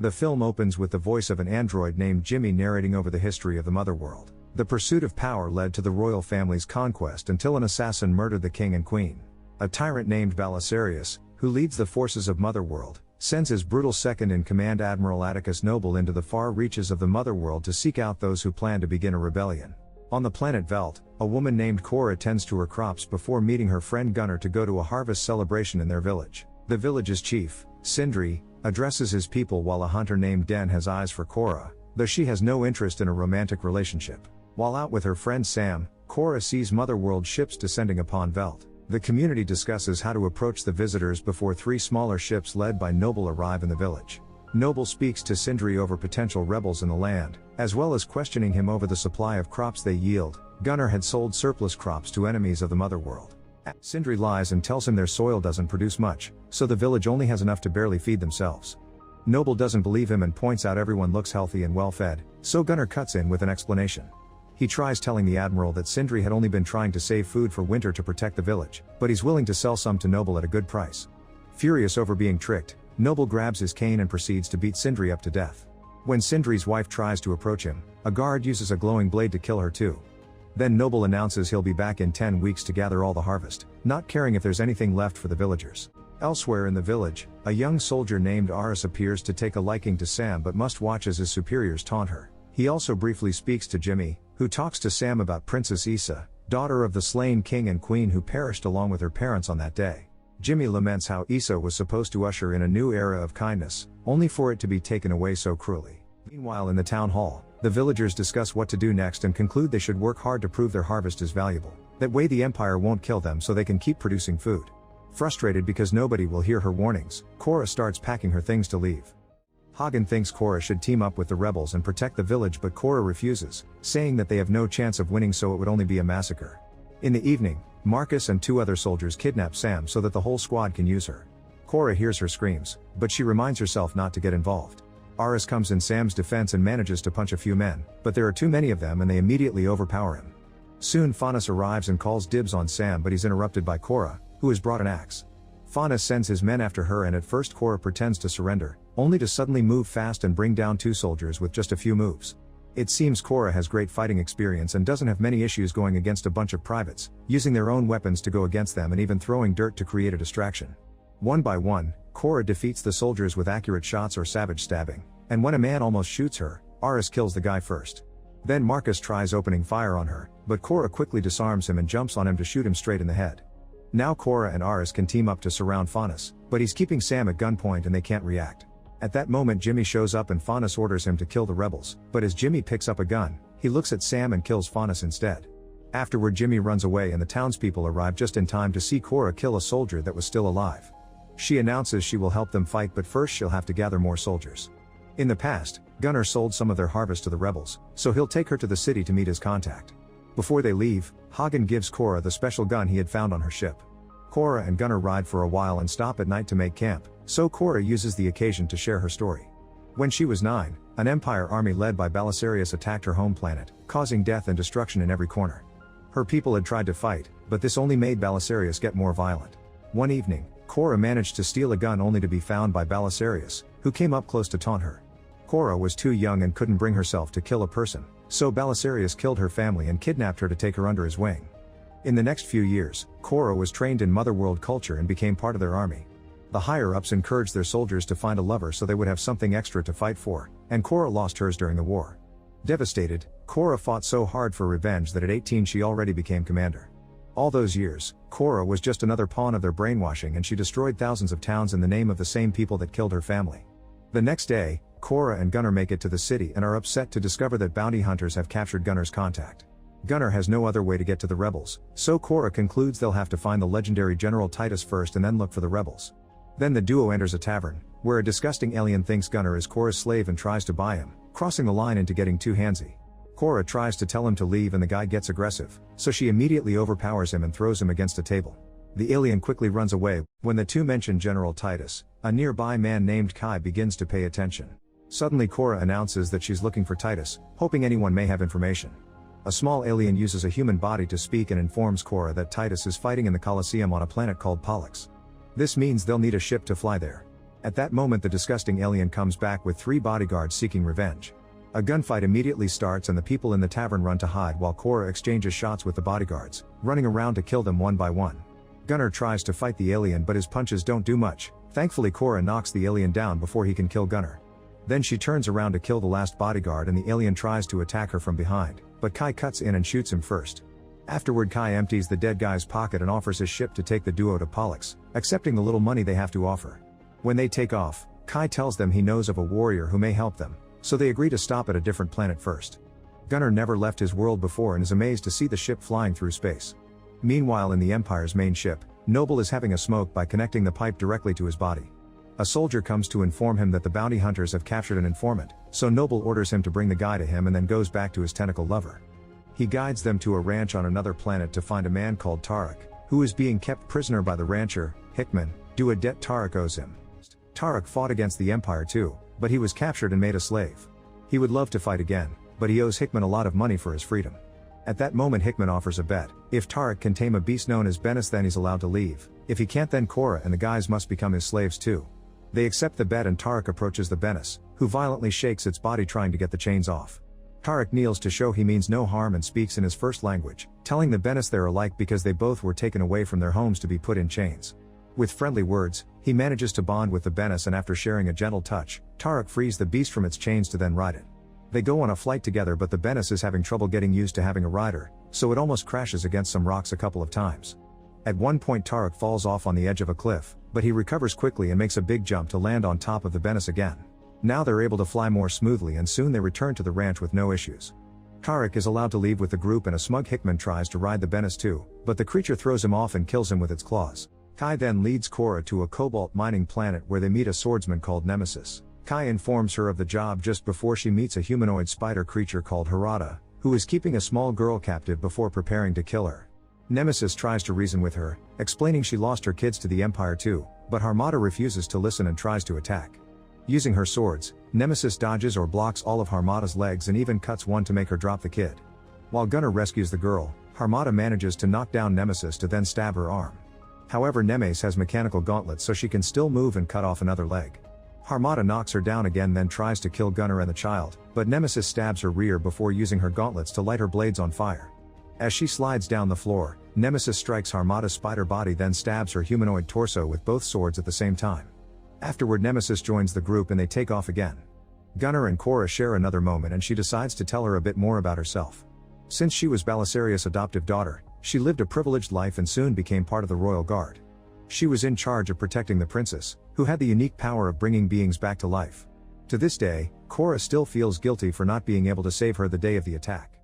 The film opens with the voice of an android named Jimmy narrating over the history of the Motherworld. The pursuit of power led to the royal family's conquest until an assassin murdered the king and queen. A tyrant named Belisarius, who leads the forces of Motherworld, sends his brutal second-in-command Admiral Atticus Noble into the far reaches of the Motherworld to seek out those who plan to begin a rebellion. On the planet Velt, a woman named Cora tends to her crops before meeting her friend Gunnar to go to a harvest celebration in their village. The village's chief, Sindri, addresses his people while a hunter named Den has eyes for Cora, though she has no interest in a romantic relationship. While out with her friend Sam, Cora sees Motherworld ships descending upon Velt. The community discusses how to approach the visitors before 3 smaller ships led by Noble arrive in the village. Noble speaks to Sindri over potential rebels in the land, as well as questioning him over the supply of crops they yield. Gunnar had sold surplus crops to enemies of the Motherworld. Sindri lies and tells him their soil doesn't produce much, so the village only has enough to barely feed themselves. Noble doesn't believe him and points out everyone looks healthy and well fed, so Gunnar cuts in with an explanation. He tries telling the admiral that Sindri had only been trying to save food for winter to protect the village, but he's willing to sell some to Noble at a good price. Furious over being tricked, Noble grabs his cane and proceeds to beat Sindri up to death. When Sindri's wife tries to approach him, a guard uses a glowing blade to kill her too. Then Noble announces he'll be back in 10 weeks to gather all the harvest, not caring if there's anything left for the villagers. Elsewhere in the village, a young soldier named Aris appears to take a liking to Sam but must watch as his superiors taunt her. He also briefly speaks to Jimmy, who talks to Sam about Princess Issa, daughter of the slain king and queen who perished along with her parents on that day. Jimmy laments how Issa was supposed to usher in a new era of kindness, only for it to be taken away so cruelly. Meanwhile in the town hall, the villagers discuss what to do next and conclude they should work hard to prove their harvest is valuable. That way the empire won't kill them so they can keep producing food. Frustrated because nobody will hear her warnings, Cora starts packing her things to leave. Hagen thinks Cora should team up with the rebels and protect the village, but Cora refuses, saying that they have no chance of winning so it would only be a massacre. In the evening, Marcus and 2 other soldiers kidnap Sam so that the whole squad can use her. Cora hears her screams, but she reminds herself not to get involved. Aris comes in Sam's defense and manages to punch a few men, but there are too many of them and they immediately overpower him. Soon Faunus arrives and calls dibs on Sam, but he's interrupted by Cora, who has brought an axe. Faunus sends his men after her and at first Cora pretends to surrender, only to suddenly move fast and bring down 2 soldiers with just a few moves. It seems Cora has great fighting experience and doesn't have many issues going against a bunch of privates, using their own weapons to go against them and even throwing dirt to create a distraction. One by one, Cora defeats the soldiers with accurate shots or savage stabbing, and when a man almost shoots her, Aris kills the guy first. Then Marcus tries opening fire on her, but Cora quickly disarms him and jumps on him to shoot him straight in the head. Now Cora and Aris can team up to surround Faunus, but he's keeping Sam at gunpoint and they can't react. At that moment Jimmy shows up and Faunus orders him to kill the rebels, but as Jimmy picks up a gun, he looks at Sam and kills Faunus instead. Afterward Jimmy runs away and the townspeople arrive just in time to see Cora kill a soldier that was still alive. She announces she will help them fight, but first she'll have to gather more soldiers. In the past, Gunnar sold some of their harvest to the rebels, so he'll take her to the city to meet his contact. Before they leave, Hagen gives Cora the special gun he had found on her ship. Cora and Gunnar ride for a while and stop at night to make camp, so Cora uses the occasion to share her story. When she was 9, an Empire army led by Belisarius attacked her home planet, causing death and destruction in every corner. Her people had tried to fight, but this only made Belisarius get more violent. One evening, Cora managed to steal a gun only to be found by Belisarius, who came up close to taunt her. Cora was too young and couldn't bring herself to kill a person, so Belisarius killed her family and kidnapped her to take her under his wing. In the next few years, Cora was trained in Motherworld culture and became part of their army. The higher-ups encouraged their soldiers to find a lover so they would have something extra to fight for, and Cora lost hers during the war. Devastated, Cora fought so hard for revenge that at 18 she already became commander. All those years, Cora was just another pawn of their brainwashing, and she destroyed thousands of towns in the name of the same people that killed her family. The next day, Cora and Gunnar make it to the city and are upset to discover that bounty hunters have captured Gunnar's contact. Gunnar has no other way to get to the rebels, so Cora concludes they'll have to find the legendary General Titus first and then look for the rebels. Then the duo enters a tavern, where a disgusting alien thinks Gunnar is Cora's slave and tries to buy him, crossing the line into getting too handsy. Cora tries to tell him to leave and the guy gets aggressive, so she immediately overpowers him and throws him against a table. The alien quickly runs away. When the two mention General Titus, a nearby man named Kai begins to pay attention. Suddenly Cora announces that she's looking for Titus, hoping anyone may have information. A small alien uses a human body to speak and informs Cora that Titus is fighting in the Colosseum on a planet called Pollux. This means they'll need a ship to fly there. At that moment the disgusting alien comes back with 3 bodyguards seeking revenge. A gunfight immediately starts and the people in the tavern run to hide while Korra exchanges shots with the bodyguards, running around to kill them one by one. Gunnar tries to fight the alien but his punches don't do much. Thankfully Korra knocks the alien down before he can kill Gunnar. Then she turns around to kill the last bodyguard and the alien tries to attack her from behind, but Kai cuts in and shoots him first. Afterward Kai empties the dead guy's pocket and offers his ship to take the duo to Pollux, accepting the little money they have to offer. When they take off, Kai tells them he knows of a warrior who may help them, so they agree to stop at a different planet first. Gunnar never left his world before and is amazed to see the ship flying through space. Meanwhile in the Empire's main ship, Noble is having a smoke by connecting the pipe directly to his body. A soldier comes to inform him that the bounty hunters have captured an informant, so Noble orders him to bring the guy to him and then goes back to his tentacle lover. He guides them to a ranch on another planet to find a man called Tarek, who is being kept prisoner by the rancher, Hickman, due a debt Tarek owes him. Tarek fought against the Empire too, but he was captured and made a slave. He would love to fight again, but he owes Hickman a lot of money for his freedom. At that moment Hickman offers a bet. If Tarek can tame a beast known as Benes then he's allowed to leave. If he can't then Korra and the guys must become his slaves too. They accept the bet and Tarek approaches the Benes, who violently shakes its body trying to get the chains off. Tarek kneels to show he means no harm and speaks in his first language, telling the Benes they're alike because they both were taken away from their homes to be put in chains. With friendly words, he manages to bond with the Benes and after sharing a gentle touch, Tarek frees the beast from its chains to then ride it. They go on a flight together but the Benes is having trouble getting used to having a rider, so it almost crashes against some rocks a couple of times. At one point Tarek falls off on the edge of a cliff, but he recovers quickly and makes a big jump to land on top of the Benes again. Now they're able to fly more smoothly and soon they return to the ranch with no issues. Tarek is allowed to leave with the group and a smug Hickman tries to ride the Benes too, but the creature throws him off and kills him with its claws. Kai then leads Korra to a cobalt mining planet where they meet a swordsman called Nemesis. Kai informs her of the job just before she meets a humanoid spider creature called Harada, who is keeping a small girl captive before preparing to kill her. Nemesis tries to reason with her, explaining she lost her kids to the Empire too, but Harmada refuses to listen and tries to attack. Using her swords, Nemesis dodges or blocks all of Harmada's legs and even cuts one to make her drop the kid. While Gunnar rescues the girl, Harmada manages to knock down Nemesis to then stab her arm. However Nemes has mechanical gauntlets so she can still move and cut off another leg. Harmada knocks her down again then tries to kill Gunnar and the child, but Nemesis stabs her rear before using her gauntlets to light her blades on fire. As she slides down the floor, Nemesis strikes Harmada's spider body then stabs her humanoid torso with both swords at the same time. Afterward Nemesis joins the group and they take off again. Gunnar and Korra share another moment and she decides to tell her a bit more about herself. Since she was Belisarius' adoptive daughter, she lived a privileged life and soon became part of the royal guard. She was in charge of protecting the princess, who had the unique power of bringing beings back to life. To this day, Korra still feels guilty for not being able to save her the day of the attack.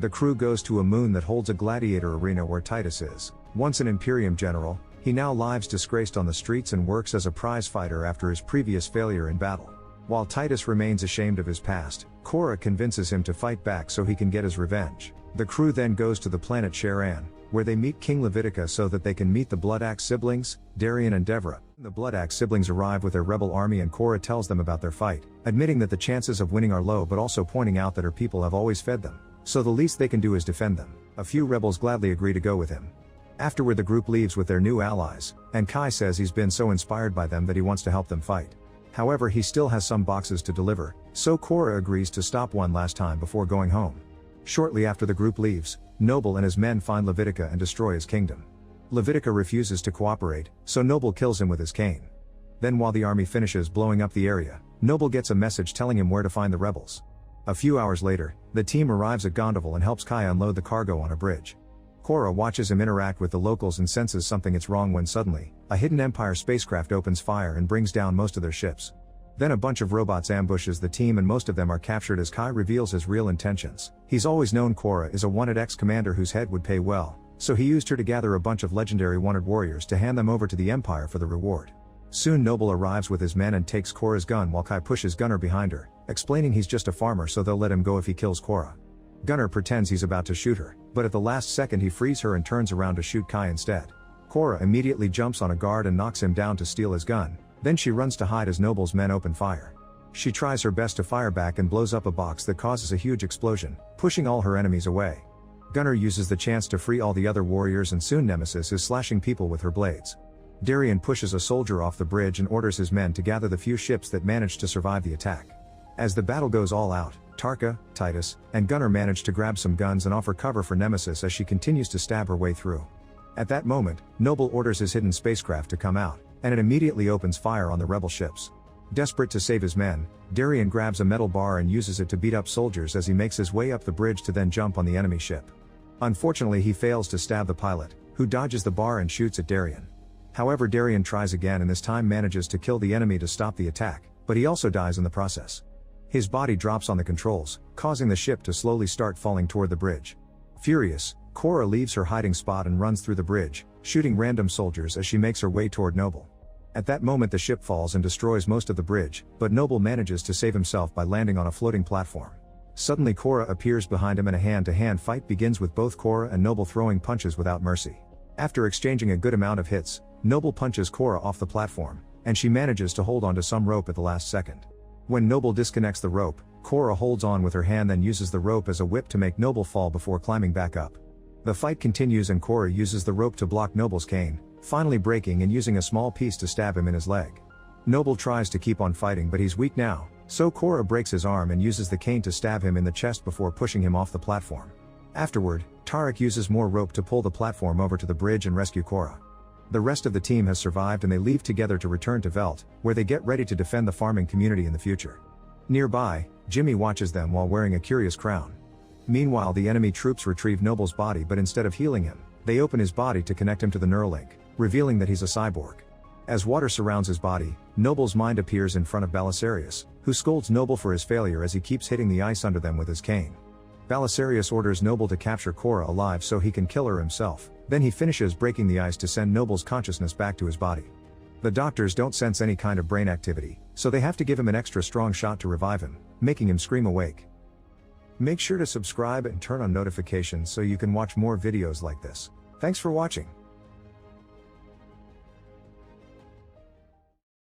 The crew goes to a moon that holds a gladiator arena where Titus is. Once an Imperium general, he now lives disgraced on the streets and works as a prize fighter after his previous failure in battle. While Titus remains ashamed of his past, Korra convinces him to fight back so he can get his revenge. The crew then goes to the planet Sharan, where they meet King Levitica so that they can meet the Bloodaxe siblings, Darian and Devra. The Bloodaxe siblings arrive with their rebel army and Korra tells them about their fight, admitting that the chances of winning are low but also pointing out that her people have always fed them, so the least they can do is defend them. A few rebels gladly agree to go with him. Afterward the group leaves with their new allies, and Kai says he's been so inspired by them that he wants to help them fight. However he still has some boxes to deliver, so Korra agrees to stop one last time before going home. Shortly after the group leaves, Noble and his men find Levitica and destroy his kingdom. Levitica refuses to cooperate, so Noble kills him with his cane. Then while the army finishes blowing up the area, Noble gets a message telling him where to find the rebels. A few hours later, the team arrives at Gondoval and helps Kai unload the cargo on a bridge. Korra watches him interact with the locals and senses something is wrong when suddenly, a hidden Empire spacecraft opens fire and brings down most of their ships. Then a bunch of robots ambushes the team and most of them are captured as Kai reveals his real intentions. He's always known Korra is a wanted ex-commander whose head would pay well, so he used her to gather a bunch of legendary wanted warriors to hand them over to the Empire for the reward. Soon Noble arrives with his men and takes Korra's gun while Kai pushes Gunnar behind her, explaining he's just a farmer so they'll let him go if he kills Korra. Gunnar pretends he's about to shoot her, but at the last second he frees her and turns around to shoot Kai instead. Korra immediately jumps on a guard and knocks him down to steal his gun, then she runs to hide as Noble's men open fire. She tries her best to fire back and blows up a box that causes a huge explosion, pushing all her enemies away. Gunnar uses the chance to free all the other warriors and soon Nemesis is slashing people with her blades. Darien pushes a soldier off the bridge and orders his men to gather the few ships that manage to survive the attack. As the battle goes all out, Tarka, Titus, and Gunnar manage to grab some guns and offer cover for Nemesis as she continues to stab her way through. At that moment, Noble orders his hidden spacecraft to come out, and it immediately opens fire on the rebel ships. Desperate to save his men, Darien grabs a metal bar and uses it to beat up soldiers as he makes his way up the bridge to then jump on the enemy ship. Unfortunately, he fails to stab the pilot, who dodges the bar and shoots at Darien. However, Darien tries again and this time manages to kill the enemy to stop the attack, but he also dies in the process. His body drops on the controls, causing the ship to slowly start falling toward the bridge. Furious, Cora leaves her hiding spot and runs through the bridge, shooting random soldiers as she makes her way toward Noble. At that moment the ship falls and destroys most of the bridge, but Noble manages to save himself by landing on a floating platform. Suddenly Cora appears behind him and a hand-to-hand fight begins with both Cora and Noble throwing punches without mercy. After exchanging a good amount of hits, Noble punches Cora off the platform, and she manages to hold onto some rope at the last second. When Noble disconnects the rope, Cora holds on with her hand then uses the rope as a whip to make Noble fall before climbing back up. The fight continues and Cora uses the rope to block Noble's cane, finally breaking and using a small piece to stab him in his leg. Noble tries to keep on fighting but he's weak now, so Cora breaks his arm and uses the cane to stab him in the chest before pushing him off the platform. Afterward, Tarek uses more rope to pull the platform over to the bridge and rescue Cora. The rest of the team has survived and they leave together to return to Velt, where they get ready to defend the farming community in the future. Nearby, Jimmy watches them while wearing a curious crown. Meanwhile, the enemy troops retrieve Noble's body but instead of healing him, they open his body to connect him to the Neuralink, revealing that he's a cyborg. As water surrounds his body, Noble's mind appears in front of Belisarius, who scolds Noble for his failure as he keeps hitting the ice under them with his cane. Belisarius orders Noble to capture Cora alive so he can kill her himself, then he finishes breaking the ice to send Noble's consciousness back to his body. The doctors don't sense any kind of brain activity, so they have to give him an extra strong shot to revive him, making him scream awake. Make sure to subscribe and turn on notifications so you can watch more videos like this. Thanks for watching.